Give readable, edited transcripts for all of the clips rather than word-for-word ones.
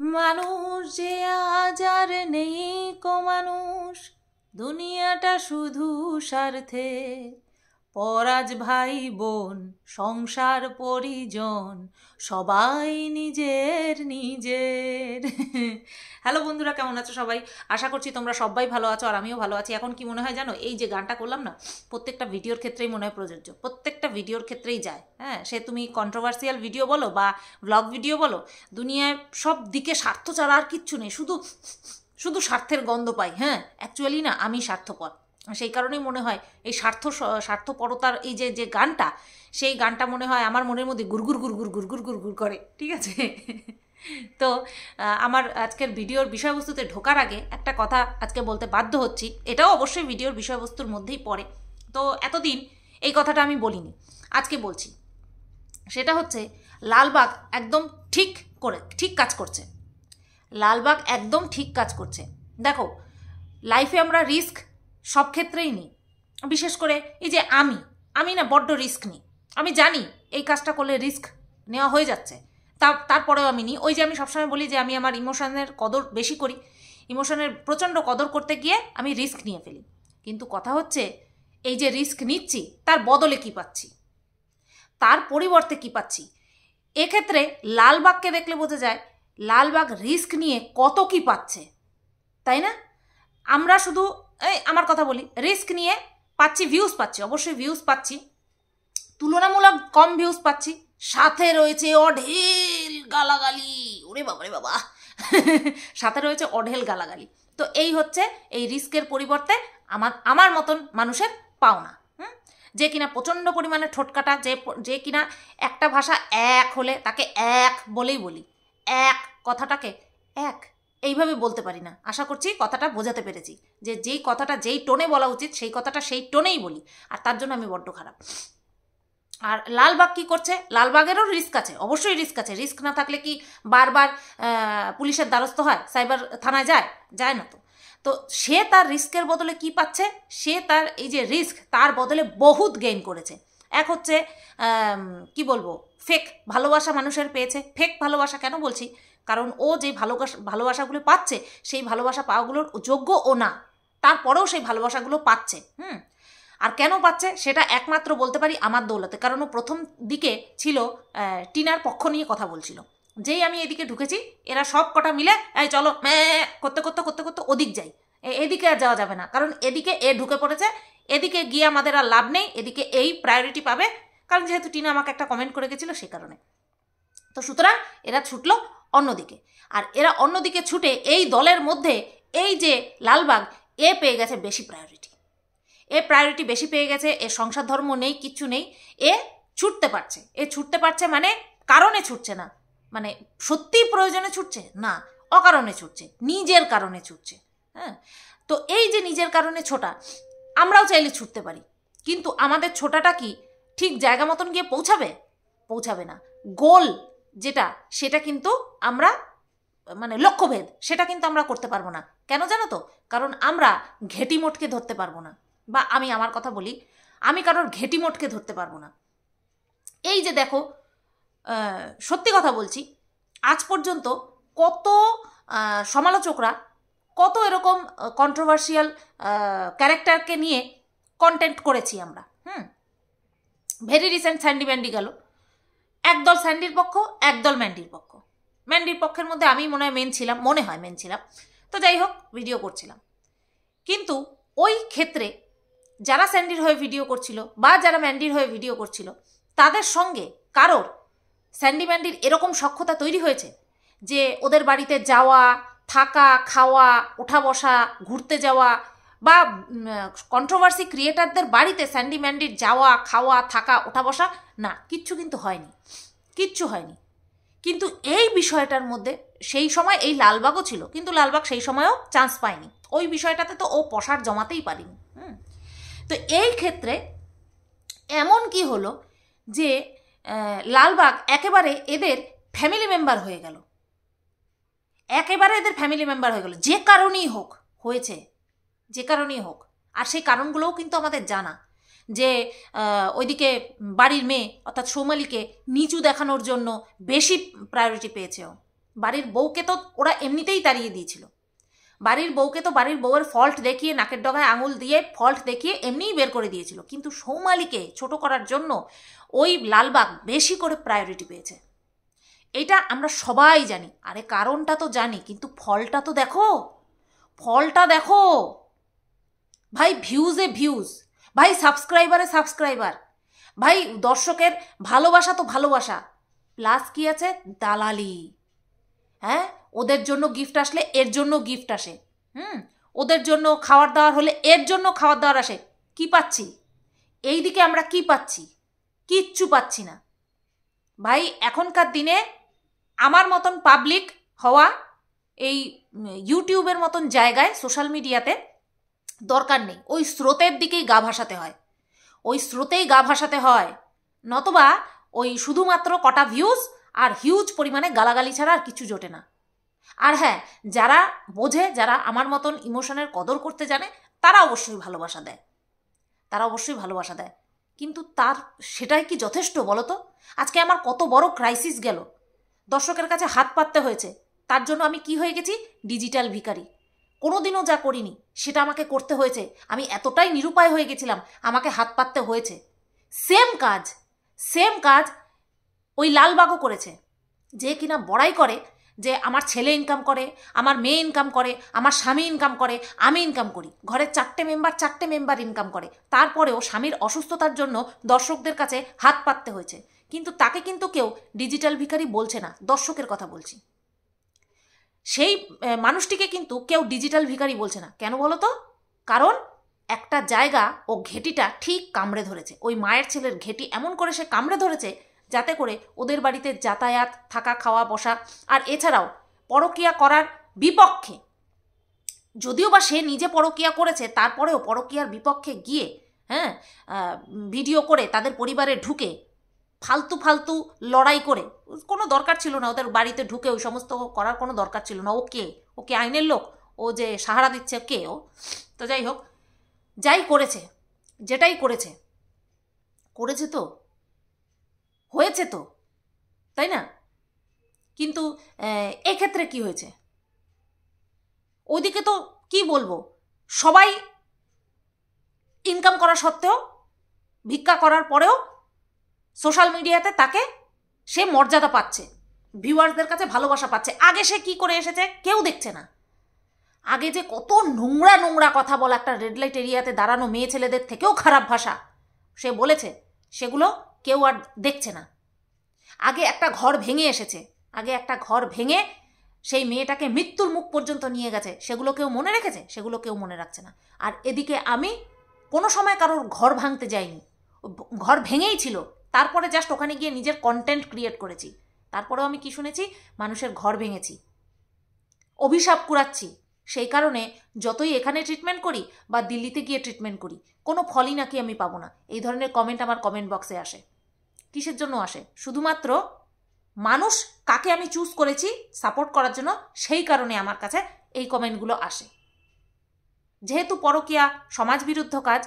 মানুষ যে আজ আর নেই কো মানুষ, দুনিয়াটা শুধু স্বার্থে। পরাজ ভাই বোন সংসার পরিজন সবাই নিজের নিজের। হ্যালো বন্ধুরা, কেমন আছো সবাই? আশা করছি তোমরা সবাই ভালো আছো, আর আমিও ভালো আছি। এখন কি মনে হয় জানো, এই যে গানটা করলাম না, প্রত্যেকটা ভিডিওর ক্ষেত্রেই মনে হয় প্রযোজ্য, প্রত্যেকটা ভিডিওর ক্ষেত্রেই যায়। হ্যাঁ, সে তুমি কন্ট্রোভার্সিয়াল ভিডিও বলো বা ব্লগ ভিডিও বলো, দুনিয়ায় সব দিকে স্বার্থ ছাড়া আর কিচ্ছু নেই, শুধু শুধু স্বার্থের গন্ধ পাই। হ্যাঁ, অ্যাকচুয়ালি না, আমি স্বার্থপর। সেই কারণেই মনে হয় এই স্বার্থপরতার এই যে যে গানটা, সেই গানটা মনে হয় আমার মনের মধ্যে গুড়গুড় গুড়গুড় গুড়গুড় গুড়গুড় করে। ঠিক আছে? তো আমার আজকের ভিডিওর বিষয়বস্তুতে ঢোকার আগে একটা কথা আজকে বলতে বাধ্য হচ্ছি, এটাও অবশ্যই ভিডিওর বিষয়বস্তুর মধ্যেই পড়ে। তো এতদিন এই কথাটা আমি বলিনি, আজকে বলছি। সেটা হচ্ছে, লালবাগ একদম ঠিক কাজ করছে। লালবাগ একদম ঠিক কাজ করছে। দেখো, লাইফে আমরা রিস্ক সব ক্ষেত্রেই নিই। বিশেষ করে এই যে আমি না বড্ড রিস্ক নিই। আমি জানি এই কাজটা করলে রিস্ক নেওয়া হয়ে যাচ্ছে, তারপরেও আমি নিই। ওই যে আমি সবসময় বলি যে আমি আমার ইমোশনের কদর বেশি করি, ইমোশনের প্রচণ্ড কদর করতে গিয়ে আমি রিস্ক নিয়ে ফেলি। কিন্তু কথা হচ্ছে, এই যে রিস্ক নিচ্ছি তার বদলে কি পাচ্ছি, তার পরিবর্তে কি পাচ্ছি। এক্ষেত্রে লালবাগকে দেখলে বোঝা যায় লালবাগ রিস্ক নিয়ে কত কি পাচ্ছে, তাই না? আমরা শুধু আমার কথা বলি, রিস্ক নিয়ে পাচ্ছি, ভিউজ পাচ্ছি, অবশ্যই ভিউজ পাচ্ছি, তুলনামূলক কম ভিউজ পাচ্ছি, সাথে রয়েছে অঢেল গালাগালি। ওরে বাবা রে বাবা, সাথে রয়েছে অঢেল গালাগালি। তো এই হচ্ছে এই রিস্কের পরিবর্তে আমার মতন মানুষের পাওনা। যে কিনা প্রচণ্ড পরিমাণে ঠোঁটকাটা, যে কিনা একটা ভাষা এক হলে তাকে এক বলেই বলি, এক কথাটাকে এক এইভাবে বলতে পারি না। আশা করছি কথাটা বোঝাতে পেরেছি, যে যেই কথাটা যেই টোনে বলা উচিত সেই কথাটা সেই টোনেই বলি, আর তার জন্য আমি বড্ড খারাপ। আর লালবাগ কি করছে? লালবাগেরও রিস্ক আছে, অবশ্যই রিস্ক আছে। রিস্ক না থাকলে কি বারবার পুলিশের দ্বারস্থ হয়, সাইবার থানায় যায় না তো। তো সে তার রিস্কের বদলে কি পাচ্ছে? সে তার এই যে রিস্ক, তার বদলে বহুত গেইন করেছে। এক হচ্ছে কি বলবো, ফেক ভালোবাসা মানুষের পেয়েছে। ফেক ভালোবাসা কেন বলছি? কারণ ও যে ভালোবাসাগুলো পাচ্ছে, সেই ভালোবাসা পাওয়াগুলোর যোগ্য ও না, তারপরেও সেই ভালোবাসাগুলো পাচ্ছে। আর কেন পাচ্ছে সেটা একমাত্র বলতে পারি আমার দৌলতে। কারণ ও প্রথম দিকে ছিল টিনার পক্ষ নিয়ে কথা বলছিল। যেই আমি এদিকে ঢুকেছি, এরা সব কটা মিলে এই চলো করতে করতে করতে করতে ওদিক যাই, এদিকে আর যাওয়া যাবে না, কারণ এদিকে এ ঢুকে পড়েছে, এদিকে গিয়ে আমাদের আর লাভ নেই, এদিকে এই প্রায়োরিটি পাবে। কারণ যেহেতু টিনা আমাকে একটা কমেন্ট করে গেছিলো, সে কারণে। তো সুতরাং এরা ছুটলো অন্যদিকে। আর এরা অন্যদিকে ছুটে এই দলের মধ্যে এই যে লালবাগ, এ পেয়ে গেছে বেশি প্রায়োরিটি। বেশি পেয়ে গেছে। এ সংসার ধর্ম নেই, কিচ্ছু নেই, এ ছুটতে পারছে মানে কারণে ছুটছে না, মানে সত্যিই প্রয়োজনে ছুটছে না, অকারণে ছুটছে, নিজের কারণে ছুটছে। হ্যাঁ, তো এই যে নিজের কারণে ছোটা, আমরাও চাইলে ছুটতে পারি, কিন্তু আমাদের ছোটাটা কি ঠিক জায়গা মতন গিয়ে পৌঁছাবে না। গোল যেটা, সেটা কিন্তু আমরা মানে লক্ষ্যভেদ, সেটা কিন্তু আমরা করতে পারবো না। কেন জানো তো? কারণ আমরা ঘেঁটি মোটকে ধরতে পারবো না, বা আমি আমার কথা বলি, আমি কারোর ঘেঁটি মোটকে ধরতে পারবো না। এই যে দেখো, সত্যি কথা বলছি, আজ পর্যন্ত কত সমালোচকরা, কত এরকম কন্ট্রোভার্সিয়াল ক্যারেক্টারকে নিয়ে কন্টেন্ট করেছি আমরা। ভেরি রিসেন্ট স্যান্ডি ম্যান্ডি গেল, একদল স্যান্ডির পক্ষ, একদল ম্যান্ডির পক্ষ। ম্যান্ডির পক্ষের মধ্যে আমি মনে হয় মেন ছিলাম। তো যাই হোক, ভিডিও করছিলাম। কিন্তু ওই ক্ষেত্রে যারা স্যান্ডির হয়ে ভিডিও করছিল বা যারা ম্যান্ডির হয়ে ভিডিও করছিল, তাদের সঙ্গে কারোর স্যান্ডি ম্যান্ডির এরকম সখ্যতা তৈরি হয়েছে যে ওদের বাড়িতে যাওয়া, থাকা, খাওয়া, ওঠা বসা, ঘুরতে যাওয়া, বা কন্ট্রোভার্সি ক্রিয়েটারদের বাড়িতে স্যান্ডি ম্যান্ডির যাওয়া, খাওয়া, থাকা, ওঠা বসা, না, কিচ্ছু হয়নি। কিন্তু এই বিষয়টার মধ্যে সেই সময় এই লালবাগও ছিল, কিন্তু লালবাগ সেই সময়ও চান্স পায়নি। ওই বিষয়টাতে তো ও পসার জমাতেই পারেনি। তো এই ক্ষেত্রে এমন কি হলো যে লালবাগ একেবারে এদের ফ্যামিলি মেম্বার হয়ে গেল, যে কারণেই হোক হয়েছে, আর সেই কারণগুলোও কিন্তু আমাদের জানা। যে ওইদিকে বাড়ির মেয়ে অর্থাৎ সৌমালিকে নিচু দেখানোর জন্য বেশি প্রায়োরিটি পেয়েছে ও। বাড়ির বউকে তো ওরা এমনিতেই তাড়িয়ে দিয়েছিল, বাড়ির বউকে তো বাড়ির বউয়ের ফল্ট দেখিয়ে, নাকের ডগায় আঙুল দিয়ে ফল্ট দেখিয়ে এমনিই বের করে দিয়েছিল। কিন্তু সৌমালিকে ছোট করার জন্য ওই লালবাগ বেশি করে প্রায়োরিটি পেয়েছে। এটা আমরা সবাই জানি। আরে কারণটা তো জানি, কিন্তু ফলটা তো দেখো, ফলটা দেখো ভাই। ভিউজে ভিউজ, ভাই সাবস্ক্রাইবারে সাবস্ক্রাইবার, ভাই দর্শকের ভালোবাসা তো ভালোবাসা, প্লাস কি আছে, দালালি। হ্যাঁ, ওদের জন্য গিফট আসলে এর জন্য গিফট আসে, ওদের জন্য খাবার দাবার হলে এর জন্য খাবার দাবার আসে। কি পাচ্ছি এই দিকে আমরা? কি পাচ্ছি? কিচ্ছু পাচ্ছি না ভাই। এখনকার দিনে আমার মতন পাবলিক হওয়া এই ইউটিউবের মতন জায়গায়, সোশ্যাল মিডিয়াতে দরকার নেই। ওই স্রোতের দিকেই গা ভাসাতে হয়, ওই স্রোতেই গা ভাসাতে হয়, নতবা ওই শুধুমাত্র কটা ভিউজ আর হিউজ পরিমাণে গালাগালি ছাড়া আর কিছু জোটে না। আর হ্যাঁ, যারা বোঝে, যারা আমার মতন ইমোশনের কদর করতে জানে, তারা অবশ্যই ভালোবাসা দেয়, তারা অবশ্যই ভালোবাসা দেয়। কিন্তু তার সেটাই কি যথেষ্ট বলো তো? আজকে আমার কত বড় ক্রাইসিস গেল, দর্শকের কাছে হাত পাততে হয়েছে, তার জন্য আমি কি হয়ে গেছি? ডিজিটাল ভিখারি। কোনোদিনও যা করিনি সেটা আমাকে করতে হয়েছে। আমি এতটাই নিরুপায় হয়ে গেছিলাম, আমাকে হাত পাততে হয়েছে। সেম কাজ ওই লালবাগও করেছে, যে কিনা বড়াই করে যে আমার ছেলে ইনকাম করে, আমার মেয়ে ইনকাম করে, আমার স্বামী ইনকাম করে, আমি ইনকাম করি। ঘরের চারটে মেম্বার ইনকাম করে, তারপরেও স্বামীর অসুস্থতার জন্য দর্শকদের কাছে হাত পাততে হয়েছে। কিন্তু তাকে কিন্তু কেউ ডিজিটাল ভিখারি বলছে না, দর্শকের কথা বলছি। সেই মানুষটিকে কিন্তু কেউ ডিজিটাল ভিখারি বলছে না। কেন বলো তো? কারণ একটা জায়গা ও ঘেঁটিটা ঠিক কামড়ে ধরেছে, ওই মায়ের ছেলের ঘেঁটি এমন করে সে কামড়ে ধরেছে যাতে করে ওদের বাড়িতে যাতায়াত, থাকা, খাওয়া, বসা, আর এছাড়াও পরকীয়া করার বিপক্ষে, যদিও বা সে নিজে পরকীয়া করেছে, তারপরেও পরকীয়ার বিপক্ষে গিয়ে ভিডিও করে তাদের পরিবারে ঢুকে ফালতু ফালতু লড়াই করে, কোনো দরকার ছিল না ওদের বাড়িতে ঢুকে ওই সমস্ত করার কোনো দরকার ছিল না। ওকে আইনের লোক, ও যে সাহারা দিচ্ছে কে ও? তো যাই হোক, যাই করেছে, যেটাই করেছে তো হয়েছে তো, তাই না? কিন্তু এক্ষেত্রে কি হয়েছে? ওইদিকে তো কি বলবো, সবাই ইনকাম করা সত্ত্বেও, ভিক্ষা করার পরেও সোশ্যাল মিডিয়াতে তাকে সে মর্যাদা পাচ্ছে, ভিউয়ার্সদের কাছে ভালোবাসা পাচ্ছে। আগে সে কি করে এসেছে কেউ দেখছে না। আগে যে কত নোংরা নোংরা কথা বলা, একটা রেড লাইট এরিয়াতে দাঁড়ানো মেয়ে ছেলেদের থেকেও খারাপ ভাষা সে বলেছে, সেগুলো কেউ আর দেখছে না। আগে একটা ঘর ভেঙে এসেছে, আগে একটা ঘর ভেঙে সেই মেয়েটাকে মৃত্যুর মুখ পর্যন্ত নিয়ে গেছে, সেগুলো কেউ মনে রেখেছে? সেগুলো কেউ মনে রাখছে না। আর এদিকে আমি কোনো সময় কারোর ঘর ভাঙতে যাইনি, ঘর ভেঙেই ছিল, তারপরে জাস্ট ওখানে গিয়ে নিজের কন্টেন্ট ক্রিয়েট করেছি। তারপরেও আমি কি শুনেছি? মানুষের ঘর ভেঙেছি, অভিশাপ কুড়াচ্ছি। সেই কারণে যতই এখানে ট্রিটমেন্ট করি বা দিল্লিতে গিয়ে ট্রিটমেন্ট করি, কোনো ফলই নাকি আমি পাবো না। এই ধরনের কমেন্ট আমার কমেন্ট বক্সে আসে। কিসের জন্য আসে? শুধুমাত্র মানুষ কাকে আমি চুজ করেছি সাপোর্ট করার জন্য, সেই কারণে আমার কাছে এই কমেন্টগুলো আসে। যেহেতু পরকীয়া সমাজ বিরুদ্ধ কাজ,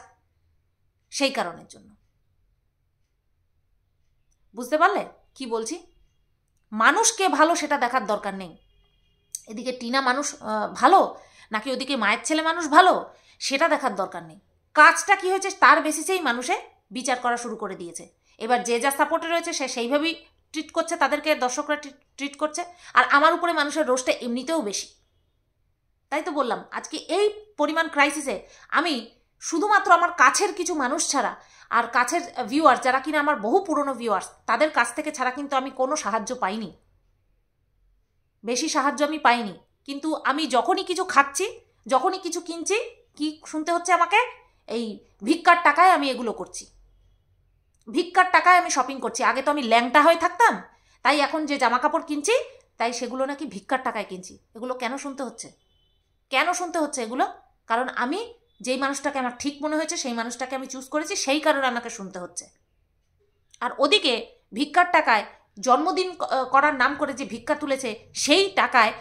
সেই কারণের জন্য। বুঝতে পারলে কি বলছি? মানুষকে ভালো সেটা দেখার দরকার নেই। এদিকে টিনা মানুষ ভালো নাকি ওদিকে মায়ের ছেলে মানুষ ভালো সেটা দেখার দরকার নেই। কাজটা কি হয়েছে তার বেসিসেই মানুষে বিচার করা শুরু করে দিয়েছে। এবার যে যা সাপোর্টে রয়েছে সে সেইভাবেই ট্রিট করছে, তাদেরকে দর্শকরা ট্রিট করছে। আর আমার উপরে মানুষের রোষটা এমনিতেও বেশি। তাই তো বললাম, আজকে এই পরিমাণ ক্রাইসিসে আমি শুধুমাত্র আমার কাছের কিছু মানুষ ছাড়া, আর কাছের ভিউয়ার্স যারা কিনা আমার বহু পুরনো ভিউয়ার্স, তাদের কাছ থেকে ছাড়া কিন্তু আমি কোনো সাহায্য পাইনি, বেশি সাহায্য আমি পাইনি। কিন্তু আমি যখনই কিছু খাচ্ছি, যখনই কিছু কিনছি, কি শুনতে হচ্ছে আমাকে? এই ভিক্ষার টাকায় আমি এগুলো করছি, ভিক্ষার টাকায় আমি শপিং করছি। আগে তো আমি ল্যাংটা হয়ে থাকতাম, তাই এখন যে জামা কাপড় কিনছি তাই সেগুলো নাকি ভিক্ষার টাকায় কিনছি। এগুলো কেন শুনতে হচ্ছে? কেন শুনতে হচ্ছে এগুলো? কারণ আমি যেই মানুষটাকে আমার ঠিক মনে হয়েছে সেই মানুষটাকে আমি চুজ করেছি, সেই কারণে আমাকে শুনতে হচ্ছে। আর ওদিকে ভিক্ষার টাকায় জন্মদিন করার নাম করে যে ভিক্ষা তুলেছে, সেই টাকায়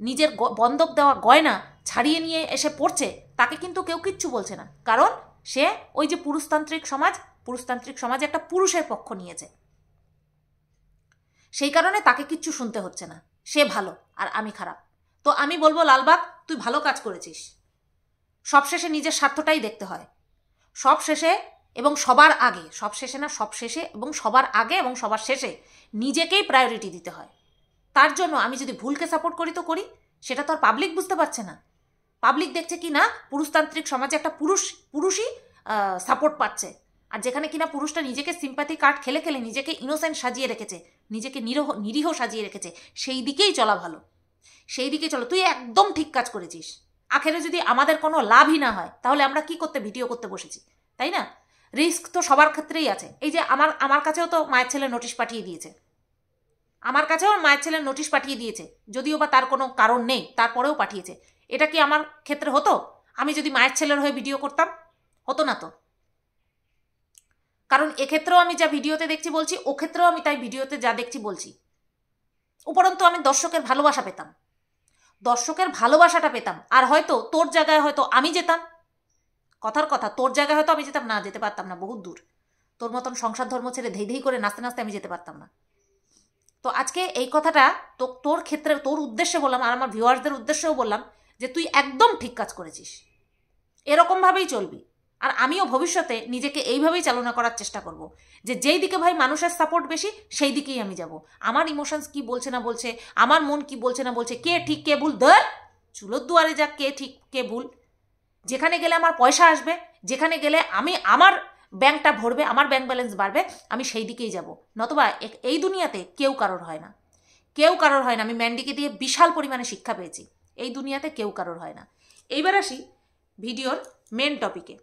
নিজের বন্ধক দেওয়া গয়না ছাড়িয়ে নিয়ে এসে পড়ছে, তাকে কিন্তু কেউ কিচ্ছু বলছে না। কারণ সে ওই যে পুরুষতান্ত্রিক সমাজে একটা পুরুষের পক্ষ নিয়েছে, সেই কারণে তাকে কিচ্ছু শুনতে হচ্ছে না। সে ভালো আর আমি খারাপ। তো আমি বলবো লালবাগ, তুই ভালো কাজ করেছিস। সবশেষে নিজের স্বার্থটাই দেখতে হয়, সবশেষে এবং সবার আগে, সবশেষে না, সবশেষে এবং সবার আগে এবং সবার শেষে নিজেকেই প্রায়োরিটি দিতে হয়। তার জন্য আমি যদি ভুলকে সাপোর্ট করি তো করি, সেটা তো আর পাবলিক বুঝতে পারছে না। পাবলিক দেখছে কি না পুরুষতান্ত্রিক সমাজে একটা পুরুষই সাপোর্ট পাচ্ছে, আর যেখানে কিনা পুরুষটা নিজেকে সিম্প্যাথি কার্ড খেলে খেলে নিজেকে ইনোসেন্ট সাজিয়ে রেখেছে, নিজেকে নিরীহ সাজিয়ে রেখেছে, সেই দিকেই চলা ভালো, সেই দিকে চলো। তুই একদম ঠিক কাজ করেছিস। আখেরে যদি আমাদের কোনো লাভই না হয় তাহলে আমরা কি করতে ভিডিও করতে বসেছি, তাই না? রিস্ক তো সবার ক্ষেত্রেই আছে। এই যে আমার কাছেও তো মায়ের ছেলে নোটিশ পাঠিয়ে দিয়েছে, আমার কাছেও মায়ের ছেলের নোটিশ পাঠিয়ে দিয়েছে, যদিও বা তার কোনো কারণ নেই, তারপরেও পাঠিয়েছে। এটা কি আমার ক্ষেত্রে হতো? আমি যদি মায়ের ছেলের হয়ে ভিডিও করতাম, হতো না তো। কারণ এক্ষেত্রেও আমি যা ভিডিওতে দেখছি বলছি, ও ক্ষেত্রেও আমি তাই ভিডিওতে যা দেখছি বলছি। উপরন্তু আমি দর্শকের ভালোবাসা পেতাম, দর্শকের ভালোবাসাটা পেতাম। আর হয়তো তোর জায়গায় হয়তো আমি যেতাম, কথার কথা, তোর জায়গায় হয়তো আমি যেতাম না, যেতে পারতাম না, বহুত দূর। তোর মতন সংসার ধর্ম ছেড়ে ধেই ধেই করে নাচতে নাচতে আমি যেতে পারতাম না। তো আজকে এই কথাটা তোর ক্ষেত্রে, তোর উদ্দেশ্যে বললাম, আর আমার ভিউয়ার্সদের উদ্দেশ্যেও বললাম যে তুই একদম ঠিক কাজ করেছিস, এরকমভাবেই চলবি। আর আমিও ভবিষ্যতে নিজেকে এইভাবেই চালনা করার চেষ্টা করব, যে যেই দিকে ভাই মানুষের সাপোর্ট বেশি সেই দিকেই আমি যাব। আমার ইমোশনস কি বলছে না বলছে, আমার মন কি বলছে না বলছে, কে ঠিক কে ভুল, ধর চুলোর দুয়ারে যাক, কে ঠিক কে ভুল। যেখানে গেলে আমার পয়সা আসবে, যেখানে গেলে আমার ব্যাংকটা ভরবে, আমার ব্যাংক ব্যালেন্স বাড়বে, আমি সেই দিকেই যাব। নতবা এই দুনিয়াতে কেউ কারোর হয় না, কেউ কারোর হয় না। আমি ম্যান্ডিকে দিয়ে বিশাল পরিমাণে শিক্ষা পেয়েছি, এই দুনিয়াতে কেউ কারোর হয় না। এইবার আসি ভিডিওর মেন টপিকে।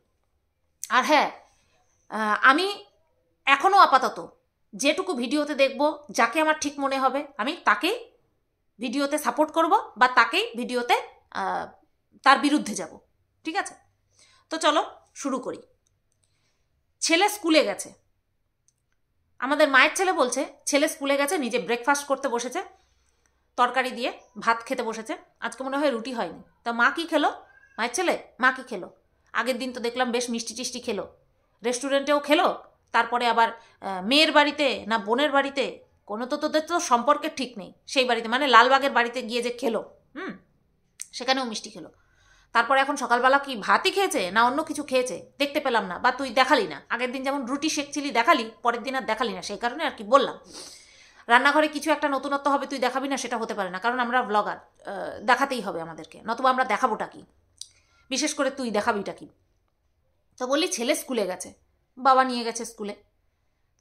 আর হ্যাঁ, আমি এখনও আপাতত যেটুকু ভিডিওতে দেখব, যাকে আমার ঠিক মনে হবে আমি তাকেই ভিডিওতে সাপোর্ট করব, বা তাকেই ভিডিওতে তার বিরুদ্ধে যাব, ঠিক আছে? তো চলো শুরু করি। ছেলে স্কুলে গেছে, আমাদের মায়ের ছেলে বলছে ছেলে স্কুলে গেছে, নিজে ব্রেকফাস্ট করতে বসেছে, তরকারি দিয়ে ভাত খেতে বসেছে। আজকে মনে হয় রুটি হয়নি। তা মা কি খেলো? মায়ের ছেলে মা কি খেলো? আগের দিন তো দেখলাম বেশ মিষ্টি টিষ্টি খেলো, রেস্টুরেন্টেও খেলো, তারপরে আবার মেয়ের বাড়িতে না বোনের বাড়িতে, কোনো তো তোদের তো সম্পর্কের ঠিক নেই, সেই বাড়িতে মানে লালবাগের বাড়িতে গিয়ে যে খেলো, সেখানেও মিষ্টি খেলো। তারপরে এখন সকালবেলা কি ভাতই খেয়েছে না অন্য কিছু খেয়েছে দেখতে পেলাম না, বা তুই দেখালি না। আগের দিন যেমন রুটি সেকছিলি দেখালি, পরের দিন আর দেখালি না, সেই কারণে আর কি বললাম। রান্নাঘরে কিছু একটা নতুনত্ব হবে, তুই দেখাবি না, সেটা হতে পারে না, কারণ আমরা ব্লগার, দেখাতেই হবে আমাদেরকে, নতুবা আমরা দেখাবোটা কি, বিশেষ করে তুই দেখাবিটা কি। তো বললি ছেলে স্কুলে গেছে, বাবা নিয়ে গেছে স্কুলে।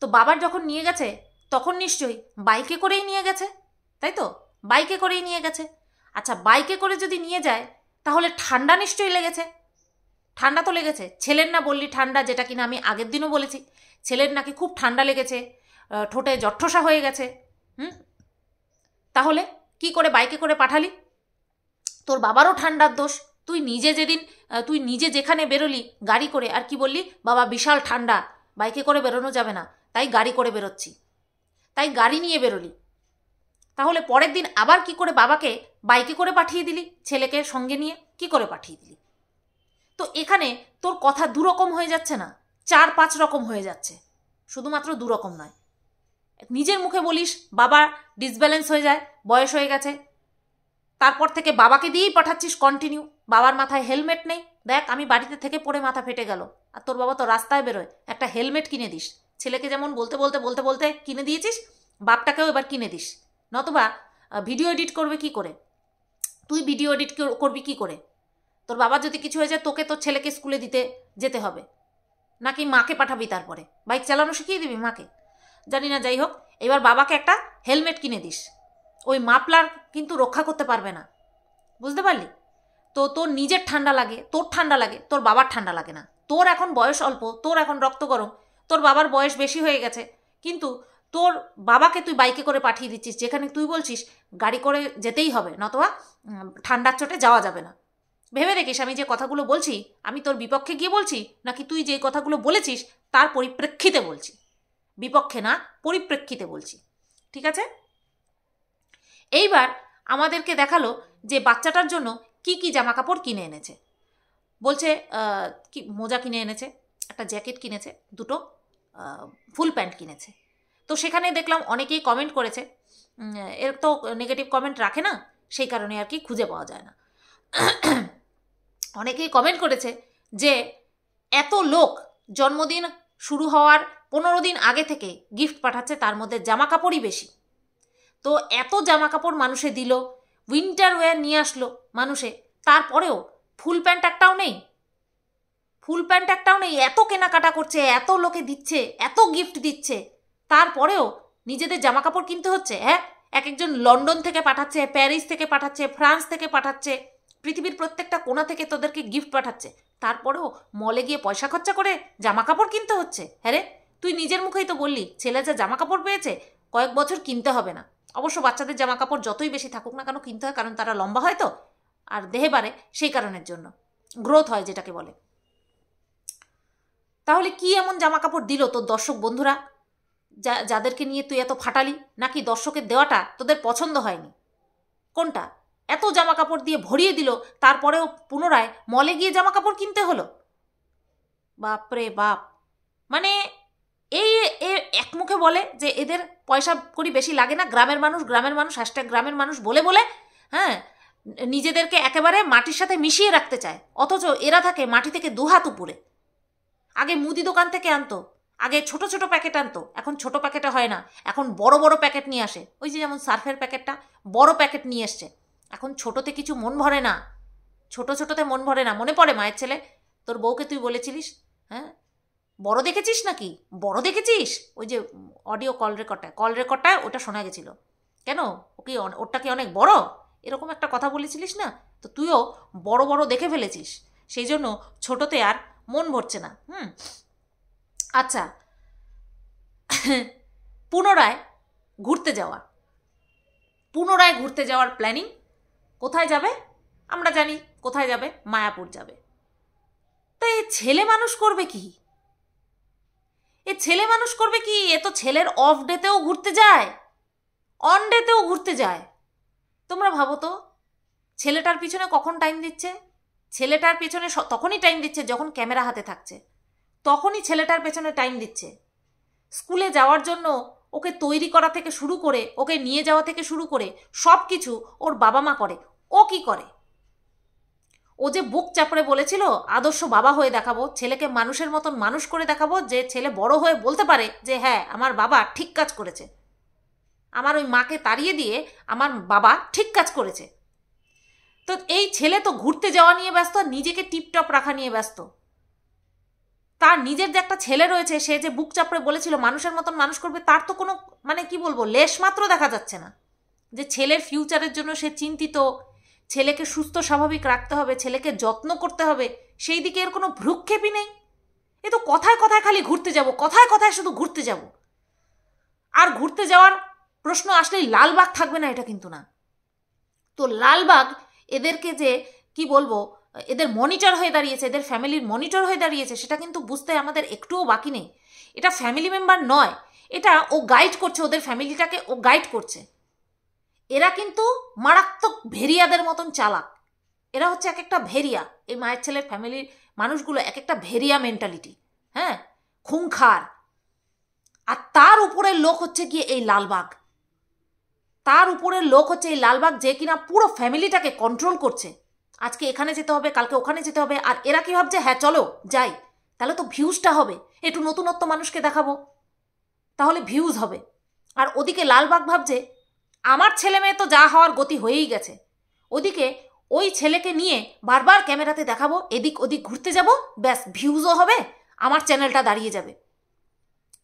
তো বাবার যখন নিয়ে গেছে তখন নিশ্চয়ই বাইকে করেই নিয়ে গেছে, তাই তো? বাইকে করেই নিয়ে গেছে। আচ্ছা, বাইকে করে যদি নিয়ে যায় তাহলে ঠান্ডা নিশ্চয়ই লেগেছে, ঠান্ডা তো লেগেছে। ছেলের না বললি ঠান্ডা, যেটা কিনা আমি আগের দিনও বলেছি, ছেলের নাকি খুব ঠান্ডা লেগেছে, ঠোঁটে জট্ঠসা হয়ে গেছে। তাহলে কি করে বাইকে করে পাঠালি? তোর বাবারও ঠান্ডার দোষ। তুই নিজে যেখানে বেরোলি গাড়ি করে, আর কি বললি, বাবা বিশাল ঠান্ডা, বাইকে করে বেরোনো যাবে না, তাই গাড়ি করে বেরোচ্ছি, তাই গাড়ি নিয়ে বেরোলি। তাহলে পরের দিন আবার কি করে বাবাকে বাইকে করে পাঠিয়ে দিলি, ছেলেকে সঙ্গে নিয়ে কি করে পাঠিয়ে দিলি? তো এখানে তোর কথা দুরকম হয়ে যাচ্ছে না, 4-5 রকম হয়ে যাচ্ছে, শুধুমাত্র দুরকম নয়। নিজের মুখে বলিস বাবা ডিসব্যালেন্স হয়ে যায়, বয়স হয়ে গেছে, তারপর থেকে বাবাকে দিয়েই পাঠাচ্ছিস কন্টিনিউ। বাবার মাথায় হেলমেট নেই, দেখ আমি বাড়িতে থেকে পড়ে মাথা ফেটে গেল, আর তোর বাবা তো রাস্তায় বেরোয়, একটা হেলমেট কিনে দিস। ছেলেকে যেমন বলতে বলতে বলতে বলতে কিনে দিয়েছিস, বাপটাকেও এবার কিনে দিস। নতুবা ভিডিও এডিট করবে কি করে? তুই ভিডিও এডিট করবি কি করে? তোর বাবার যদি কিছু হয়ে যায় তোকে তোর ছেলেকে স্কুলে যেতে হবে, নাকি মাকে পাঠাবি, তারপরে বাইক চালানো শিখিয়ে দিবি মাকে, জানি না। যাই হোক, এবার বাবাকে একটা হেলমেট কিনে দিস। ওই মাফলার কিন্তু রক্ষা করতে পারবে না, বুঝতে পারলি? তো তোর নিজের ঠান্ডা লাগে, তোর ঠান্ডা লাগে, তোর বাবার ঠান্ডা লাগে না। তোর এখন বয়স অল্প, তোর এখন রক্ত গরম, তোর বাবার বয়স বেশি হয়ে গেছে, কিন্তু তোর বাবাকে তুই বাইকে করে পাঠিয়ে দিচ্ছিস, যেখানে তুই বলছিস গাড়ি করে যেতেই হবে, নতবা ঠান্ডার চোটে যাওয়া যাবে না। ভেবে দেখিস আমি যে কথাগুলো বলছি আমি তোর বিপক্ষে গিয়ে বলছি, নাকি তুই যে কথাগুলো বলেছিস তার পরিপ্রেক্ষিতে বলছি। বিপক্ষে না, পরিপ্রেক্ষিতে বলছি, ঠিক আছে? এইবার আমাদেরকে দেখালো যে বাচ্চাটার জন্য কি কি জামা কাপড় কিনে এনেছে। বলছে কি মোজা কিনে এনেছে, একটা জ্যাকেট কিনেছে, দুটো ফুল প্যান্ট কিনেছে। তো সেখানে দেখলাম অনেকেই কমেন্ট করেছে এর তো নেগেটিভ কমেন্ট রাখে না, সেই কারণে আর কি খুঁজে পাওয়া যায় না। অনেকেই কমেন্ট করেছে যে এত লোক জন্মদিন শুরু হওয়ার 15 দিন আগে থেকে গিফট পাঠাচ্ছে, তার মধ্যে জামা কাপড়ই বেশি। তো এত জামা কাপড় মানুষে দিল, উইন্টার ওয়্যার নিয়ে আসলো মানুষে, তারপরেও ফুল প্যান্ট একটাও নেই, ফুল প্যান্ট একটাও নেই। এত কেনাকাটা করছে, এত লোকে দিচ্ছে, এত গিফট দিচ্ছে, তারপরেও নিজেদের জামা কাপড় কিনতে হচ্ছে। হ্যাঁ, এক একজন লন্ডন থেকে পাঠাচ্ছে, প্যারিস থেকে পাঠাচ্ছে, ফ্রান্স থেকে পাঠাচ্ছে, পৃথিবীর প্রত্যেকটা কোণা থেকে তোদেরকে গিফট পাঠাচ্ছে, তারপরেও মলে গিয়ে পয়সা খরচা করে জামা কাপড় কিনতে হচ্ছে। হ্যাঁ রে, তুই নিজের মুখেই তো বললি ছেলে যা জামা কাপড় পেয়েছে কয়েক বছর কিনতে হবে না। অবশ্য বাচ্চাদের জামা কাপড় যতই বেশি থাকুক না কেন কিনতে হয়, কারণ তারা লম্বা হয় তো, আর দেহে বাড়ে, সেই কারণের জন্য গ্রোথ হয় যেটাকে বলে। তাহলে কি এমন জামা কাপড় দিল তোর দর্শক বন্ধুরা যাদেরকে নিয়ে তুই এত ফাটালি? নাকি দর্শকের দেওয়াটা তোদের পছন্দ হয়নি? কোনটা? এত জামা কাপড় দিয়ে ভরিয়ে দিল, তারপরেও পুনরায় মলে গিয়ে জামা কাপড় কিনতে হলো। বাপরে বাপ! মানে এই এক মুখে বলে যে এদের পয়সা করি বেশি লাগে না, গ্রামের মানুষ গ্রামের মানুষ বলে বলে, হ্যাঁ, নিজেদেরকে একেবারে মাটির সাথে মিশিয়ে রাখতে চায়, অথচ এরা থাকে মাটি থেকে দুহাত উপরে। আগে মুদি দোকান থেকে আনতো, আগে ছোট ছোট প্যাকেট আনতো, এখন ছোট প্যাকেটে হয় না, এখন বড় বড় প্যাকেট নিয়ে আসে। ওই যে যেমন সার্ফের প্যাকেটটা বড় প্যাকেট নিয়ে এসছে। এখন ছোটোতে কিছু মন ভরে না, ছোটোতে মন ভরে না। মনে পড়ে মায়ের ছেলে, তোর বউকে তুই বলেছিলিস, হ্যাঁ বড় দেখেছিস নাকি, বড় দেখেছিস? ওই যে অডিও কল রেকর্ডটায় ওটা শোনা গেছিল। কেন, ওটা কি অনেক বড়, এরকম একটা কথা বলেছিলিস না? তো তুইও বড় বড় দেখে ফেলেছিস, সেই জন্য ছোটোতে আর মন ভরছে না। আচ্ছা, পুনরায় ঘুরতে যাওয়ার প্ল্যানিং। কোথায় যাবে? আমরা জানি কোথায় যাবে, মায়াপুর যাবে। তা এ ছেলে মানুষ করবে কি? এ তো ছেলের অফ ডেতেও ঘুরতে যায়, অন ডেতেও ঘুরতে যায়। তোমরা ভাবো তো, ছেলেটার পিছনে কখন টাইম দিচ্ছে? ছেলেটার পিছনে তখনই টাইম দিচ্ছে যখন ক্যামেরা হাতে থাকছে, তখনই ছেলেটার পেছনে টাইম দিচ্ছে। স্কুলে যাওয়ার জন্য ওকে তৈরি করা থেকে শুরু করে, ওকে নিয়ে যাওয়া থেকে শুরু করে সব কিছু ওর বাবা মা করে। ও কি করে? ও যে বুক চাপড়ে বলেছিল আদর্শ বাবা হয়ে দেখাবো, ছেলেকে মানুষের মতন মানুষ করে দেখাবো, যে ছেলে বড় হয়ে বলতে পারে যে হ্যাঁ আমার বাবা ঠিক কাজ করেছে, আমার ওই মাকে তাড়িয়ে দিয়ে আমার বাবা ঠিক কাজ করেছে। তো এই ছেলে তো ঘুরতে যাওয়া নিয়ে ব্যস্ত, নিজেকে টিপটপ রাখা নিয়ে ব্যস্ত। তার নিজের যে একটা ছেলে রয়েছে, সে যে বুক চাপড়ে বলেছিল মানুষের মতন মানুষ করবে, তার তো কোনো মানে কি বলবো লেশ মাত্র দেখা যাচ্ছে না যে ছেলের ফিউচারের জন্য সে চিন্তিত, ছেলেকে সুস্থ স্বাভাবিক রাখতে হবে, ছেলেকে যত্ন করতে হবে, সেই দিকে এর কোনো ভ্রুক্ষেপই নেই। এ তো কথায় কথায় খালি ঘুরতে যাব, কথায় কথায় শুধু ঘুরতে যাব। আর ঘুরতে যাওয়ার প্রশ্ন আসলেই লালবাগ থাকবে না, এটা কিন্তু না। তো লালবাগ এদেরকে যে কি বলবো, এদের মনিটর হয়ে দাঁড়িয়েছে, এদের ফ্যামিলির মনিটর হয়ে দাঁড়িয়েছে, সেটা কিন্তু বুঝতে আমাদের একটুও বাকি নেই। এটা ফ্যামিলি মেম্বার নয়, এটা ও গাইড করছে, ওদের ফ্যামিলিটাকে ও গাইড করছে। এরা কিন্তু মারাত্মক ভেরিয়াদের মতন চালাক। এরা হচ্ছে এক একটা ভেরিয়া, এই মায়ের ছেলের ফ্যামিলির মানুষগুলো এক একটা ভেরিয়া মেন্টালিটি, হ্যাঁ, খুংখার। আর তার উপরের লোক হচ্ছে গিয়ে এই লালবাগ, যে কিনা পুরো ফ্যামিলিটাকে কন্ট্রোল করছে। আজকে এখানে যেতে হবে, কালকে ওখানে যেতে হবে, আর এরা কি ভাবছে, হ্যাঁ চলো যাই, তাহলে তো ভিউজটা হবে, একটু নতুনত্ব মানুষকে দেখাবো, তাহলে ভিউজ হবে। আর ওদিকে লালবাগ ভাবছে আমার ছেলে মেয়ে তো যা হওয়ার গতি হয়েই গেছে, ওদিকে ওই ছেলেকে নিয়ে বারবার ক্যামেরাতে দেখাবো, এদিক ওদিক ঘুরতে যাব, ব্যাস ভিউজও হবে, আমার চ্যানেলটা দাঁড়িয়ে যাবে।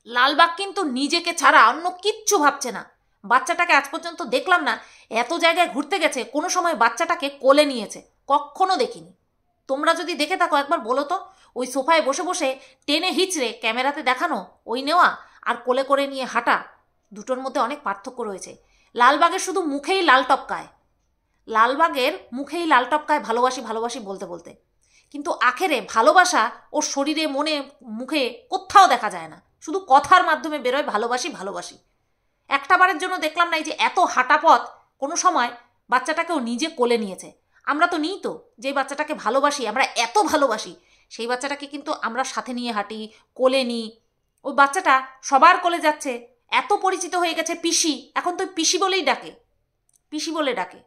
লালবাগ কিন্তু নিজেকে ছাড়া অন্য কিচ্ছু ভাবছে না। বাচ্চাটাকে আজ পর্যন্ত দেখলাম না, এত জায়গায় ঘুরতে গেছে কোনো সময় বাচ্চাটাকে কোলে নিয়েছে, কখনো দেখিনি। তোমরা যদি দেখে থাকো একবার বলো তো, ওই সোফায় বসে বসে টেনে হিচড়ে ক্যামেরাতে দেখানো ওই নেওয়া আর কোলে করে নিয়ে হাঁটা, দুটোর মধ্যে অনেক পার্থক্য রয়েছে। লালবাগের শুধু মুখেই লাল টপকায় ভালোবাসি ভালোবাসি বলতে বলতে, কিন্তু আখেরে ভালোবাসা ওর শরীরে মনে মুখে কোথাও দেখা যায় না, শুধু কথার মাধ্যমে বেরোয় ভালোবাসি ভালোবাসি। একটা বারের জন্য দেখলাম না এই যে এত হাঁটা পথ কোনো সময় বাচ্চাটাকেও নিজে কোলে নিয়েছে। আমরা তো নিই তো, যে বাচ্চাটাকে ভালোবাসি, আমরা এত ভালোবাসি, সেই বাচ্চাটাকে কিন্তু আমরা সাথে নিয়ে হাঁটি, কোলে নিই। ওই বাচ্চাটা সবার কোলে যাচ্ছে, এত পরিচিত হয়ে গেছে পিসি, এখন তো পিসি বলেই ডাকে, পিসি বলে ডাকে।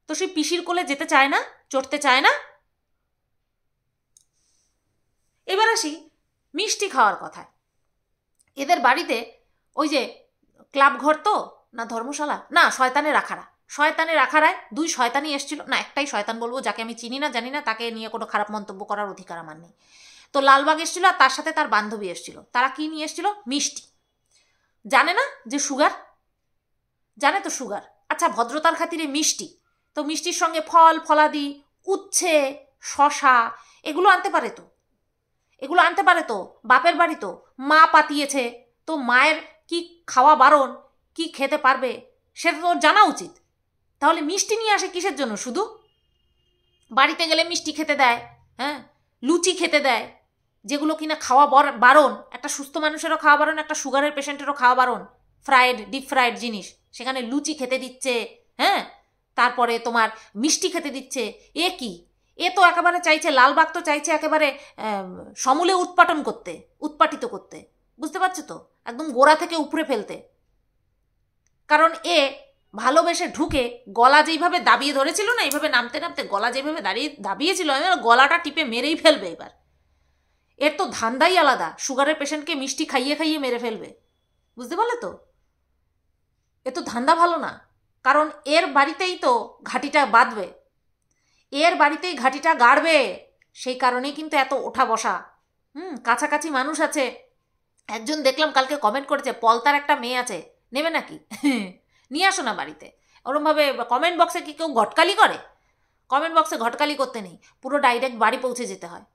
তো সেই পিসির কোলে যেতে চায় না, চড়তে চায় না। এবার আসি মিষ্টি খাওয়ার কথায়। এদের বাড়িতে ওই যে ক্লাব ঘর তো না ধর্মশালা না শয়তানের আখাড়া, শয়তানের আখাড়ায় দুই শয়তানি এসেছিল, না একটাই শয়তান বলবো, যাকে আমি চিনি না জানি না, তাকে নিয়ে কোনো খারাপ মন্তব্য করার অধিকার আমার নেই। তো লালবাগ এসেছিল আর তার সাথে তার বান্ধবী এসেছিল। তারা কি নিয়ে এসেছিল? মিষ্টি। জানে না যে সুগার? জানে তো সুগার। আচ্ছা, ভদ্রতার খাতিরে মিষ্টি, তো মিষ্টির সঙ্গে ফল ফলাদি, উচ্ছে, শশা এগুলো আনতে পারে তো, এগুলো আনতে পারে তো। বাপের বাড়ি তো, মা পাতিয়েছে, তো মায়ের কি খাওয়া বারণ, কি খেতে পারবে সেটা তো ওর জানা উচিত। তাহলে মিষ্টি নিয়ে আসে কিসের জন্য? শুধু বাড়িতে গেলে মিষ্টি খেতে দেয়, হ্যাঁ, লুচি খেতে দেয়, যেগুলো কিনা খাওয়া বারণ। একটা সুস্থ মানুষেরও খাওয়া বারণ, একটা সুগারের পেশেন্টেরও খাওয়া বারণ। ফ্রাইড, ডিপ ফ্রাইড জিনিস, সেখানে লুচি খেতে দিচ্ছে, হ্যাঁ, তারপরে তোমার মিষ্টি খেতে দিচ্ছে। এ কি? এ তো একেবারে চাইছে, লালবাগ তো চাইছে একেবারে সমূলে উৎপাটিত করতে, বুঝতে পারছো তো, একদম গোড়া থেকে উপড়ে ফেলতে। কারণ এ ভালোবেসে ঢুকে গলা যেইভাবে দাবিয়ে ধরেছিল না, এইভাবে নামতে নামতে গলা যেভাবে দাবিয়েছিল, গলাটা টিপে মেরেই ফেলবে এবার। এর তো ধান্দাই আলাদা, সুগারের পেশেন্টকে মিষ্টি খাইয়ে খাইয়ে মেরে ফেলবে, বুঝতে পারলে তো? এ তো ধান্দা ভালো না, কারণ এর বাড়িতেই তো ঘাটিটা বাঁধবে, এর বাড়িতেই ঘাটিটা গাড়বে। সেই কারণেই কিন্তু এত ওঠা বসা। কাছাকাছি মানুষ আছে। একজন দেখলাম কালকে কমেন্ট করেছে, পলতার একটা মেয়ে আছে, নেবে নাকি? নিয়ে আসো না বাড়িতে। ওরমভাবে কমেন্ট বক্সে কি কেউ ঘটকালি করে? কমেন্ট বক্সে ঘটকালি করতে নেই, পুরো ডাইরেক্ট বাড়ি পৌঁছে যেতে হয়।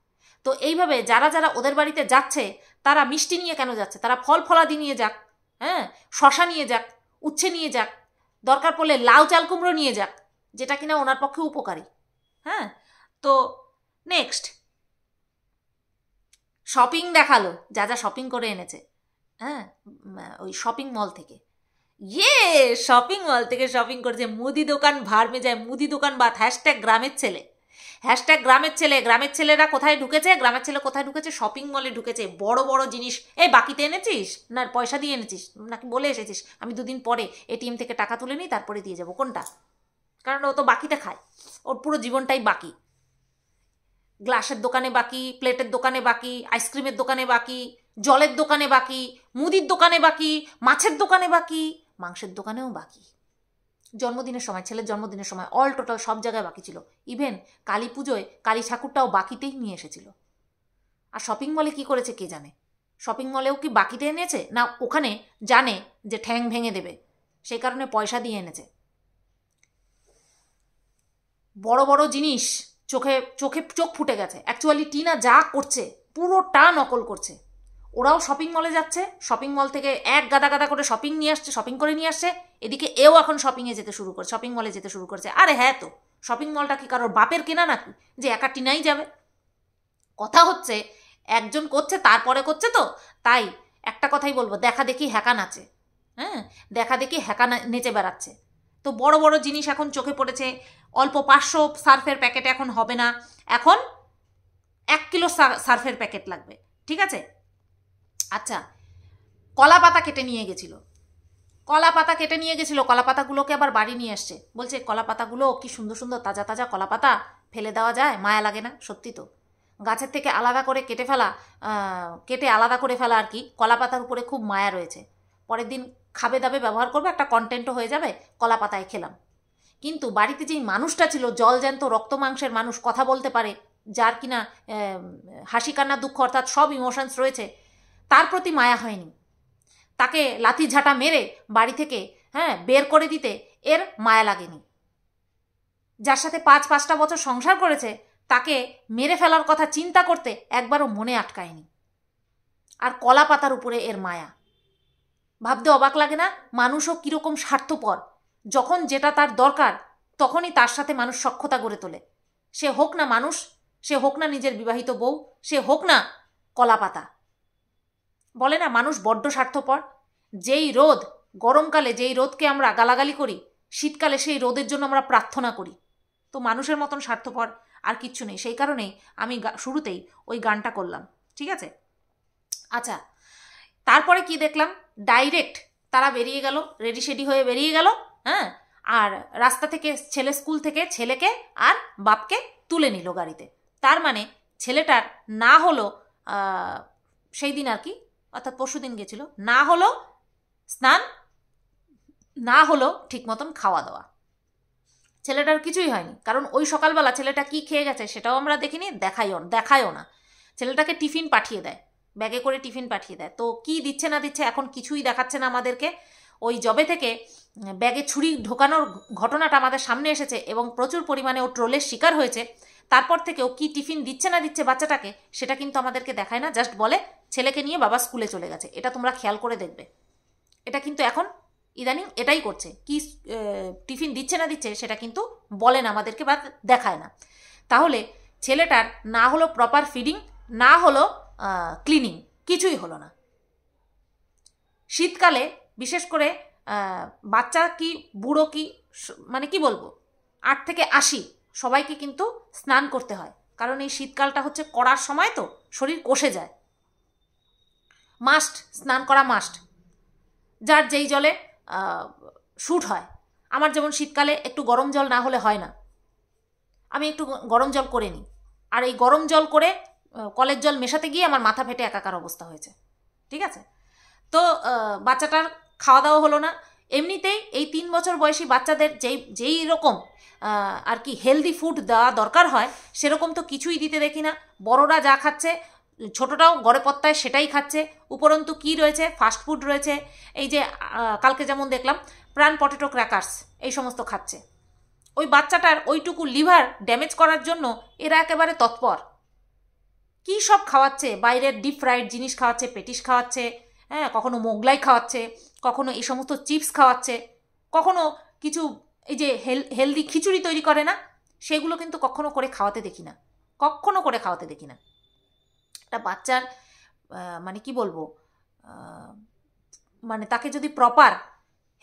তো এইভাবে যারা যারা ওদের বাড়িতে যাচ্ছে, তারা মিষ্টি নিয়ে কেন যাচ্ছে? তারা ফল ফলাদি নিয়ে যাক, হ্যাঁ, শশা নিয়ে যাক, উচ্ছে নিয়ে যাক, দরকার পড়লে লাউ চাল কুমড়ো নিয়ে যাক, যেটা কিনা ওনার পক্ষে উপকারী। হ্যাঁ, তো নেক্সট শপিং দেখালো, যা যা শপিং করে এনেছে, হ্যাঁ, ওই শপিং মল থেকে। শপিং মল থেকে শপিং করেছে। মুদি দোকান ভাড় যায়, মুদি দোকান বাদ। হ্যাশট্যাগ গ্রামের ছেলে, হ্যাশট্যাগ গ্রামের ছেলে। গ্রামের ছেলেরা কোথায় ঢুকেছে? গ্রামের ছেলে কোথায় ঢুকেছে? শপিং মলে ঢুকেছে। বড় বড় জিনিস, এই বাকিতে এনেছিস না পয়সা দিয়ে এনেছিস নাকি বলে এসেছিস আমি দুদিন পরে এটিএম থেকে টাকা তুলে নিই তারপরে দিয়ে যাবো? কোনটা? কারণ ও তো বাকিতে খায়, ওর পুরো জীবনটাই বাকি। গ্লাসের দোকানে বাকি, প্লেটের দোকানে বাকি, আইসক্রিমের দোকানে বাকি, জলের দোকানে বাকি, মুদির দোকানে বাকি, মাছের দোকানে বাকি, মাংসের দোকানেও বাকি। জন্মদিনের সময়, ছেলের জন্মদিনের সময় অল টোটাল সব জায়গায় বাকি ছিল। ইভেন কালী পুজোয় কালী ঠাকুরটাও বাকিতেই নিয়ে এসেছিল। আর শপিং মলে কি করেছে কে জানে? শপিং মলেও কি বাকিতে এনেছে, না ওখানে জানে যে ঠ্যাং ভেঙে দেবে, সেই কারণে পয়সা দিয়ে এনেছে। বড় বড় জিনিস চোখে চোখে চোখ ফুটে গেছে। অ্যাকচুয়ালি টিনা যা করছে পুরোটা নকল করছে। ওরাও শপিং মলে যাচ্ছে, শপিং মল থেকে এক গাদা গাদা করে শপিং নিয়ে আসছে, শপিং করে নিয়ে আসছে। এদিকে এও এখন শপিংয়ে যেতে শুরু করে, শপিং মলে যেতে শুরু করেছে। আরে হ্যাঁ, তো শপিং মলটা কি কারোর বাপের কেনা নাকি যে একা টিনাই যাবে? কথা হচ্ছে একজন করছে তারপরে করছে, তো তাই একটা কথাই বলবো, দেখা দেখি হ্যাকা নাচে। হ্যাঁ, দেখা দেখি হ্যাকা নেচে বেড়াচ্ছে। তো বড় বড় জিনিস এখন চোখে পড়েছে। অল্প 500 সার্ফের প্যাকেটে এখন হবে না, এখন 1 কিলো সার্ফের প্যাকেট লাগবে, ঠিক আছে? আচ্ছা, কলা পাতা কেটে নিয়ে গেছিল, কলা পাতা কেটে নিয়ে গেছিলো, কলা পাতাগুলোকে আবার বাড়ি নিয়ে আসছে। বলছে কলা পাতাগুলো কি সুন্দর সুন্দর তাজা তাজা কলা পাতা, ফেলে দেওয়া যায়? মায়া লাগে না? সত্যি তো, গাছের থেকে আলাদা করে কেটে আলাদা করে ফেলা আর কি। কলা পাতার উপরে খুব মায়া রয়েছে। পরের দিন খাবে দাবে ব্যবহার করবে, একটা কন্টেন্টও হয়ে যাবে, কলা পাতায় খেলাম। কিন্তু বাড়িতে যেই মানুষটা ছিল, জলজ্যান্ত রক্ত মাংসের মানুষ, কথা বলতে পারে, যার কিনা হাসি কান্না দুঃখ অর্থাৎ সব ইমোশনস রয়েছে, তার প্রতি মায়া হয়নি। তাকে লাথি ঝাঁটা মেরে বাড়ি থেকে বের করে দিতে এর মায়া লাগেনি। যার সাথে 5-5টা বছর সংসার করেছে, তাকে মেরে ফেলার কথা চিন্তা করতে একবারও মনে আটকায়নি। আর কলা পাতার উপরে এর মায়া। ভাবতে অবাক লাগে না? মানুষও কীরকম স্বার্থপর। যখন যেটা তার দরকার তখনই তার সাথে মানুষ সখ্যতা গড়ে তোলে। সে হোক না মানুষ, সে হোক না নিজের বিবাহিত বউ, সে হোক না কলা পাতা। বলে না মানুষ বড্ড স্বার্থপর। যেই রোদ, গরমকালে যেই রোদকে আমরা গালাগালি করি, শীতকালে সেই রোদের জন্য আমরা প্রার্থনা করি। তো মানুষের মতন স্বার্থপর আর কিচ্ছু নেই। সেই কারণেই আমি শুরুতেই ওই গানটা করলাম, ঠিক আছে? আচ্ছা, তারপরে কি দেখলাম? ডাইরেক্ট তারা বেরিয়ে গেল, রেডি সেডি হয়ে বেরিয়ে গেল, হ্যাঁ, আর রাস্তা থেকে ছেলে স্কুল থেকে ছেলেকে আর বাপকে তুলে নিল গাড়িতে। তার মানে ছেলেটার না হলো সেই দিন আর কি, অর্থাৎ পরশু দিন গেছিল, না হলো স্নান, না হলো ঠিক মতন খাওয়া দাওয়া, ছেলেটার কিছুই হয়নি। কারণ ওই সকালবেলা ছেলেটা কি খেয়ে গেছে সেটাও আমরা দেখিনি, দেখায়ও না। ছেলেটাকে টিফিন পাঠিয়ে দেয়, ব্যাগে করে টিফিন পাঠিয়ে দেয়। তো কি দিচ্ছে না দিচ্ছে এখন কিছুই দেখাচ্ছে না আমাদেরকে। ওই জবে থেকে ব্যাগে ছুরি ঢোকানোর ঘটনাটা আমাদের সামনে এসেছে এবং প্রচুর পরিমাণে ও ট্রোলের শিকার হয়েছে, তারপর থেকে ও কি টিফিন দিচ্ছে না দিচ্ছে বাচ্চাটাকে সেটা কিন্তু আমাদেরকে দেখায় না, জাস্ট বলে ছেলেকে নিয়ে বাবা স্কুলে চলে গেছে। এটা তোমরা খেয়াল করে দেখবে, এটা কিন্তু এখন ইদানিং এটাই করছে, কি টিফিন দিচ্ছে না দিচ্ছে সেটা কিন্তু বলে না আমাদেরকে বা দেখায় না। তাহলে ছেলেটার না হলো প্রপার ফিডিং, না হলো ক্লিনিং, কিছুই হলো না। শীতকালে বিশেষ করে বাচ্চা কি বুড়ো কি মানে কি বলবো 8 থেকে 80 সবাইকে কিন্তু স্নান করতে হয়, কারণ এই শীতকালটা হচ্ছে কড়ার সময়, তো শরীর কষে যায়, মাস্ট স্নান করা মাস্ট, যার যেই জলে শ্যুট হয়। আমার যেমন শীতকালে একটু গরম জল না হলে হয় না, আমি একটু গরম জল করে নিই, আর এই গরম জল করে কলের জল মেশাতে গিয়ে আমার মাথা ফেটে একাকার অবস্থা হয়েছে, ঠিক আছে। তো বাচ্চাটার খাওয়া দাওয়া হলো না। এমনিতেই এই 3 বছর বয়সী বাচ্চাদের যেই রকম আর কি হেলদি ফুড দেওয়া দরকার হয় সেরকম তো কিছুই দিতে দেখি না। বড়রা যা খাচ্ছে ছোটটাও গড়ে পত্তায় সেটাই খাচ্ছে, উপরন্তু কি রয়েছে, ফাস্ট ফুড রয়েছে। এই যে কালকে যেমন দেখলাম প্রাণ পটেটো ক্র্যাকার্স এই সমস্ত খাচ্ছে। ওই বাচ্চাটার ওইটুকু লিভার ড্যামেজ করার জন্য এরা একেবারে তৎপর। কী সব খাওয়াচ্ছে, বাইরের ডিপ ফ্রাইড জিনিস খাওয়াচ্ছে, পেটিস খাওয়াচ্ছে, হ্যাঁ, কখনো মোগলাই খাওয়াচ্ছে, কখনো এই সমস্ত চিপস খাওয়াচ্ছে, কখনো কিছু এই যে হেলদি খিচুড়ি তৈরি করে না সেগুলো কিন্তু কখনো করে খাওয়াতে দেখি না, কখনো করে খাওয়াতে দেখি না। একটা বাচ্চার মানে কি বলবো, মানে তাকে যদি প্রপার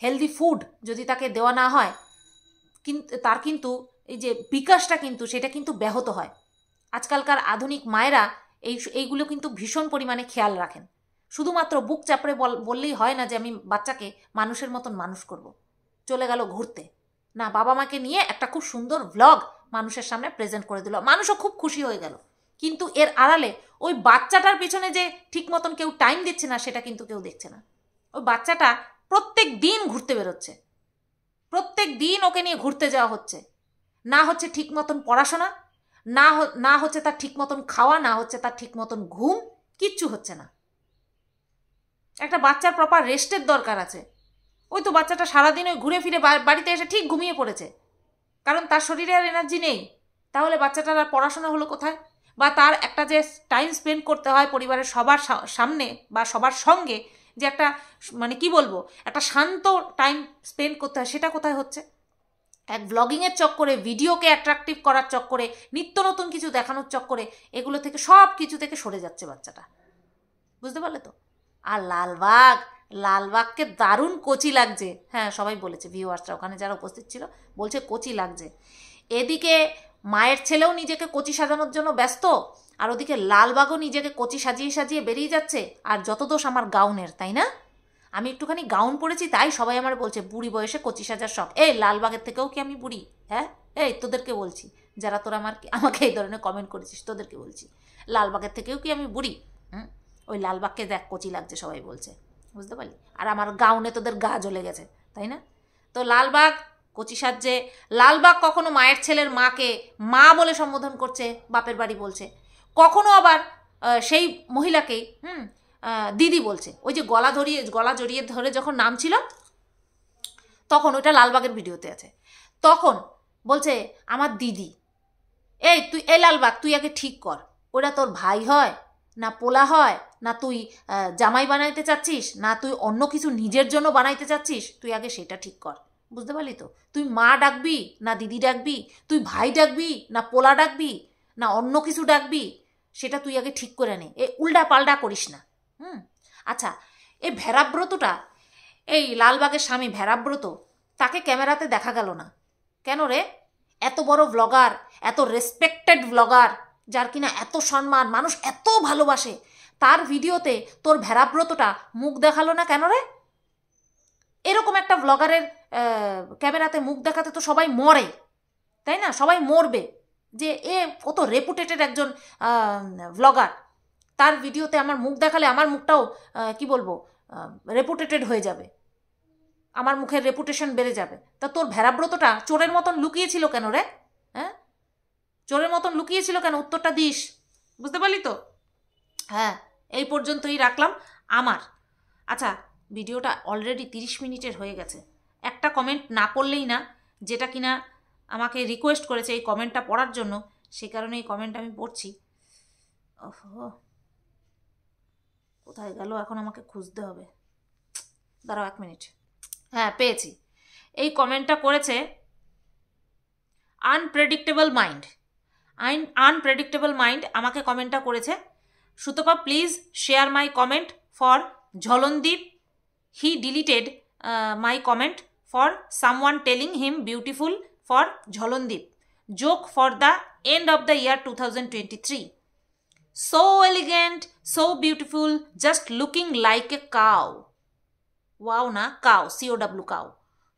হেলদি ফুড যদি তাকে দেওয়া না হয় কিন্তু তার কিন্তু এই যে বিকাশটা কিন্তু সেটা কিন্তু ব্যাহত হয়। আজকালকার আধুনিক মায়েরা এইগুলো কিন্তু ভীষণ পরিমাণে খেয়াল রাখেন। শুধুমাত্র বুক চাপড়ে বললেই হয় না যে আমি বাচ্চাকে মানুষের মতন মানুষ করব, চলে গেল ঘুরতে, না বাবা মাকে নিয়ে একটা খুব সুন্দর ভ্লগ মানুষের সামনে প্রেজেন্ট করে দিল, মানুষও খুব খুশি হয়ে গেল। কিন্তু এর আড়ালে ওই বাচ্চাটার পিছনে যে ঠিক মতন কেউ টাইম দিচ্ছে না সেটা কিন্তু কেউ দেখছে না। ওই বাচ্চাটা প্রত্যেক দিন ঘুরতে বেরোচ্ছে, প্রত্যেক দিন ওকে নিয়ে ঘুরতে যাওয়া হচ্ছে, না হচ্ছে ঠিক মতন পড়াশোনা, না হচ্ছে তার ঠিক মতন খাওয়া, না হচ্ছে তার ঠিক মতন ঘুম, কিচ্ছু হচ্ছে না। একটা বাচ্চার প্রপার রেস্টের দরকার আছে। ওই তো বাচ্চাটা সারাদিন ওই ঘুরে ফিরে বাড়িতে এসে ঠিক ঘুমিয়ে পড়েছে, কারণ তার শরীরে আর এনার্জি নেই। তাহলে বাচ্চাটার আর পড়াশোনা হলো কোথায়? বা তার একটা যে টাইম স্পেন্ড করতে হয় পরিবারের সবার সামনে বা সবার সঙ্গে, যে একটা মানে কি বলবো একটা শান্ত টাইম স্পেন্ড করতে হয়, সেটা কোথায় হচ্ছে? এক ব্লগিংয়ের চক্করে, ভিডিওকে অ্যাট্রাকটিভ করার চক্করে, নিত্য নতুন কিছু দেখানোর চক্করে এগুলো থেকে সব কিছু থেকে সরে যাচ্ছে বাচ্চাটা, বুঝতে পারলে তো? আর লালবাগকে দারুণ কচি লাগছে, হ্যাঁ সবাই বলেছে, ভিউয়ার্সরা ওখানে যারা উপস্থিত ছিল বলছে কচি লাগছে। এদিকে মায়ের ছেলেও নিজেকে কচি সাজানোর জন্য ব্যস্ত, আর ওদিকে লালবাগও নিজেকে কচি সাজিয়ে সাজিয়ে বেরিয়ে যাচ্ছে। আর যত দোষ আমার গাউনের, তাই না? আমি একটুখানি গাউন পরেছি তাই সবাই আমার বলছে বুড়ি বয়সে কচি সাজার শখ। এই লালবাগের থেকেও কি আমি বুড়ি? হ্যাঁ, এই তোদেরকে বলছি, যারা তোরা আমাকে এই ধরনের কমেন্ট করেছিস তোদেরকে বলছি, লালবাগের থেকেও কি আমি বুড়ি? ওই লালবাগকে দেখ কচি লাগছে সবাই বলছে, বুঝতে পারলি? আর আমার গাউনে তোদের গা জ্বলে গেছে, তাই না? তো লালবাগ কচি সাজছে। লালবাগ কখনো মায়ের ছেলের মাকে মা বলে সম্বোধন করছে, বাপের বাড়ি বলছে, কখনো আবার সেই মহিলাকেই দিদি বলছে। ওই যে গলা জড়িয়ে ধরে যখন নাম ছিল তখন, ওইটা লালবাগের ভিডিওতে আছে, তখন বলছে আমার দিদি। এই লালবাগ তুই আগে ঠিক কর, ওটা তোর ভাই হয় না পোলা হয়, না তুই জামাই বানাইতে চাচ্ছিস, না তুই অন্য কিছু নিজের জন্য বানাইতে চাচ্ছিস, তুই আগে সেটা ঠিক কর, বুঝতে পারলি তো? তুই মা ডাকবি না দিদি ডাকবি, তুই ভাই ডাকবি না পোলা ডাকবি না অন্য কিছু ডাকবি, সেটা তুই আগে ঠিক করে নে, উল্টা পাল্টা করিস না। আচ্ছা, এই ভেড়াব্রতটা, এই লালবাগের স্বামী ভেড়াব্রত, তাকে ক্যামেরাতে দেখা গেল না কেন রে? এত বড় ব্লগার, এত রেসপেক্টেড ব্লগার, যার কিনা এত সম্মান, মানুষ এত ভালোবাসে, তার ভিডিওতে তোর ভেড়াব্রতটা মুখ দেখালো না কেন রে? এরকম একটা ব্লগারের ক্যামেরাতে মুখ দেখাতে তো সবাই মরে, তাই না? সবাই মরবে যে এ কত রেপুটেটেড একজন ব্লগার, তার ভিডিওতে আমার মুখ দেখালে আমার মুখটাও কি বলবো রেপুটেটেড হয়ে যাবে, আমার মুখের রেপুটেশন বেড়ে যাবে। তা তোর ভেড়াব্রতটা চোরের মতন লুকিয়েছিল কেন রে? হ্যাঁ, চোরের মতন লুকিয়েছিল কেন? উত্তরটা দিস, বুঝতে পারলি তো? হ্যাঁ, এই পর্যন্তই রাখলাম আমার। আচ্ছা, ভিডিওটা অলরেডি 30 মিনিটের হয়ে গেছে। একটা কমেন্ট না পড়লেই না, যেটা কিনা আমাকে রিকোয়েস্ট করেছে এই কমেন্টটা পড়ার জন্য, সেই কারণে এই কমেন্ট আমি পড়ছি। ওহো, কোথায় গেল? এখন আমাকে খুঁজতে হবে, দাঁড়াও 1 মিনিট। হ্যাঁ, পেয়েছি। এই কমেন্টটা করেছে আনপ্রেডিক্টেবল মাইন্ড। আনপ্রেডিক্টেবল মাইন্ড আমাকে কমেন্টটা করেছে, Sutapa please share my comment for Jhalandeep, he deleted my comment for someone telling him beautiful for Jhalandeep, joke for the end of the year 2023, so elegant, so beautiful, just looking like a cow. Wow না, cow, COW, cow.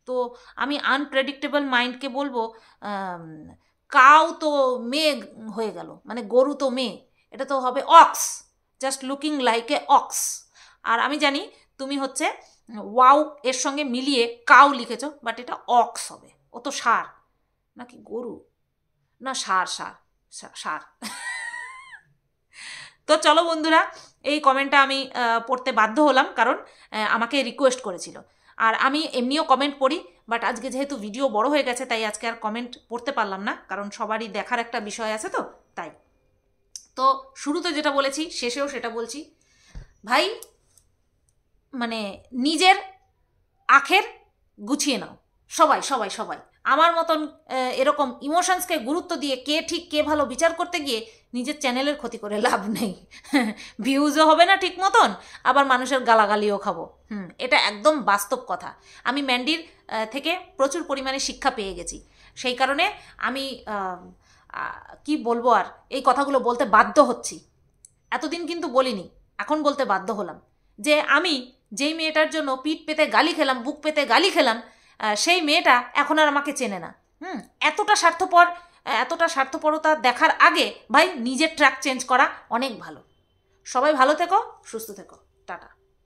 তো আমি unpredictable মাইন্ডকে বলবো cow তো মেয়ে হয়ে গেল, মানে গরু তো মেয়ে, এটা তো হবে ox, just looking like a ox. আর আমি জানি তুমি হচ্ছে ওয়াও এর সঙ্গে মিলিয়ে কাউ লিখেছো, বাট এটা অক্স হবে। ও তো ষাঁড় নাকি গরু? না, ষাঁড় ষাঁড় ষাঁড়। তো চলো বন্ধুরা, এই কমেন্টটা আমি পড়তে বাধ্য হলাম, কারণ আমাকে রিকোয়েস্ট করেছিল। আর আমি এমনিও কমেন্ট পড়ি, বাট আজকে যেহেতু ভিডিও বড় হয়ে গেছে তাই আজকে আর কমেন্ট পড়তে পারলাম না, কারণ সবারই দেখার একটা বিষয় আছে তো তাই। তো শুরুতে যেটা বলেছি শেষেও সেটা বলছি, ভাই মানে নিজের আখের গুছিয়ে নাও, সবাই সবাই সবাই। আমার মতন এরকম ইমোশনসকে গুরুত্ব দিয়ে কে ঠিক কে ভালো বিচার করতে গিয়ে নিজের চ্যানেলের ক্ষতি করে লাভ নেই। ভিউজও হবে না ঠিক মতন, আবার মানুষের গালাগালিও খাবো। এটা একদম বাস্তব কথা। আমি ম্যান্ডির থেকে প্রচুর পরিমাণে শিক্ষা পেয়ে গেছি, সেই কারণে আমি কি বলবো আর, এই কথাগুলো বলতে বাধ্য হচ্ছি। এতদিন কিন্তু বলিনি, এখন বলতে বাধ্য হলাম যে আমি যেই মেয়েটার জন্য পিঠ পেতে গালি খেলাম, বুক পেতে গালি খেলাম, সেই মেয়েটা এখন আর আমাকে চেনে না। এতটা স্বার্থপরতা দেখার আগে ভাই নিজের ট্র্যাক চেঞ্জ করা অনেক ভালো। সবাই ভালো থেকো, সুস্থ থেকো, টাটা।